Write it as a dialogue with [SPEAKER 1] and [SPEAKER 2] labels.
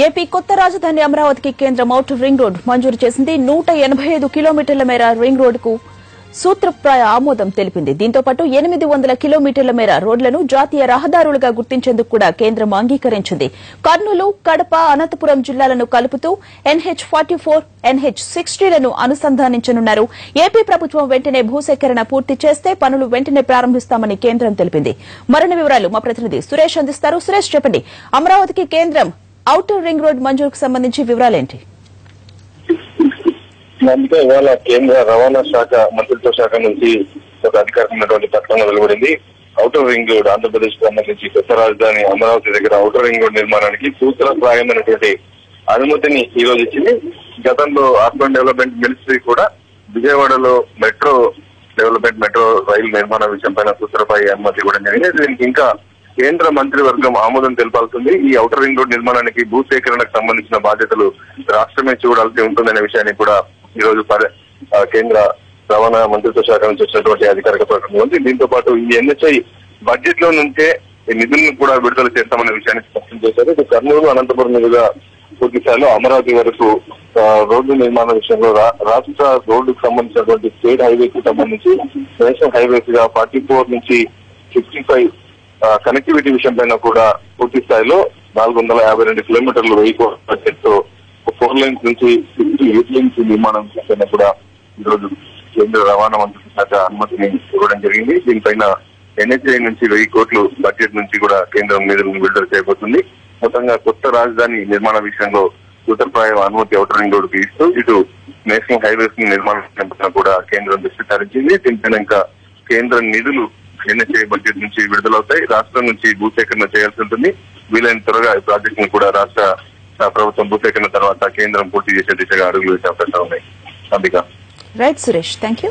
[SPEAKER 1] AP కొత్త రాజధాని అమరావతికి కేంద్రం ఔటర్ రింగ్ రోడ్ మంజూరు చేసింది. 185 కిలోమీటర్ల మేర రింగ్ రోడ్డుకు సూత్రప్రాయ ఆమోదం తెలిపింది. దీంతో పాటు 800 కిలోమీటర్ల మేర రోడ్లను జాతీయ రహదారులుగా గుర్తించేందుకు కూడా కేంద్రం అంగీకరించింది. కర్నూలు, కడప, అనంతపురం జిల్లాలను కలుపుతూ NH44, NH60లను అనుసంధానించనున్నారు. ఏపీ ప్రభుత్వం వెంటనే భూసేకరణ పూర్తి చేస్తే పనులు వెంటనే ప్రారంభిస్తామని కేంద్రం తెలిపింది. మరిన్ని వివరాలు మా ప్రతినిధి సురేష్ అందిస్తారు. సురేష్, చెప్పండి, అమరావతికి కేంద్రం ఔటర్ రింగ్ రోడ్ మంజూరుకు సంబంధించి వివరాలేంటి?
[SPEAKER 2] అందుకే ఇవాళ కేంద్ర రవాణా శాఖ మంత్రిత్వ శాఖ నుంచి ఒక అధికారికమైనటువంటి ప్రకటన వెలువడింది. ఔటర్ రింగ్ రోడ్ ఆంధ్రప్రదేశ్ కు సంబంధించి కొత్త రాజధాని అమరావతి దగ్గర ఔటర్ రింగ్ రోడ్ నిర్మాణానికి సూత్రప్రాయమైనటువంటి అనుమతిని ఈ రోజు ఇచ్చింది. గతంలో అర్బన్ డెవలప్మెంట్ మినిస్ట్రీ కూడా విజయవాడలో మెట్రో రైలు నిర్మాణ విషయంపైన సూత్రప్రాయ అనుమతి ఇవ్వడం జరిగింది. దీనికి ఇంకా కేంద్ర మంత్రివర్గం ఆమోదం తెలపాల్సింది. ఈ ఔటర్ రింగ్ రోడ్ నిర్మాణానికి భూసేకరణకు సంబంధించిన బాధ్యతలు రాష్ట్రమే చూడాల్సి ఉంటుందనే విషయాన్ని కూడా ఈ రోజు కేంద్ర రవాణా మంత్రిత్వ శాఖ నుంచి వచ్చినటువంటి అధికారిక ప్రకటన ఉంది. దీంతో పాటు ఈ NHI బడ్జెట్ లో నుంచే ఈ నిధులను కూడా విడుదల చేస్తామనే విషయాన్ని స్పష్టం చేశారు. ఇది కర్నూలు, అనంతపురం మీదుగా పూర్తి స్థాయిలో అమరావతి వరకు రోడ్డు నిర్మాణ విషయంలో రాష్ట్ర రోడ్డుకు సంబంధించినటువంటి స్టేట్ హైవేస్ కు సంబంధించి నేషనల్ హైవేస్ గా 44 నుంచి 65 కనెక్టివిటీ విషయం పైన కూడా పూర్తి స్థాయిలో 452 కిలోమీటర్లు 1000 కోట్ల బడ్జెట్ తో 4 లైన్స్ నుంచి 68 లైన్స్ నిర్మాణం పైన కూడా ఈరోజు కేంద్ర రవాణా మంత్రిత్వ శాఖ అనుమతిని ఇవ్వడం జరిగింది. దీనిపైన NHI నుంచి 1000 కోట్లు బడ్జెట్ నుంచి కూడా కేంద్రం నిధులను విడుదల చేయబోతుంది. మొత్తంగా కొత్త రాజధాని నిర్మాణ విషయంలో సూత్రప్రాయ అనుమతి ఔటర్ రింగ్ రోడ్డుకి ఇస్తూ ఇటు నేషనల్ హైవేస్ నిర్మాణం కూడా కేంద్రం దృష్టి సారించింది. దీనిపైన ఇంకా కేంద్ర నిధులు NHI బడ్జెట్ నుంచి విడుదలవుతాయి. రాష్ట్రం నుంచి భూసేకరణ చేయాల్సి ఉంటుంది. వీలైన త్వరగా ఈ ప్రాజెక్ట్ ను కూడా రాష్ట్ర ప్రభుత్వం భూసేకరణ తర్వాత కేంద్రం పూర్తి చేసే దిశగా అడుగులు వేసే అవకాశాలు ఉన్నాయి. Ambika.
[SPEAKER 1] Right Suresh, thank you.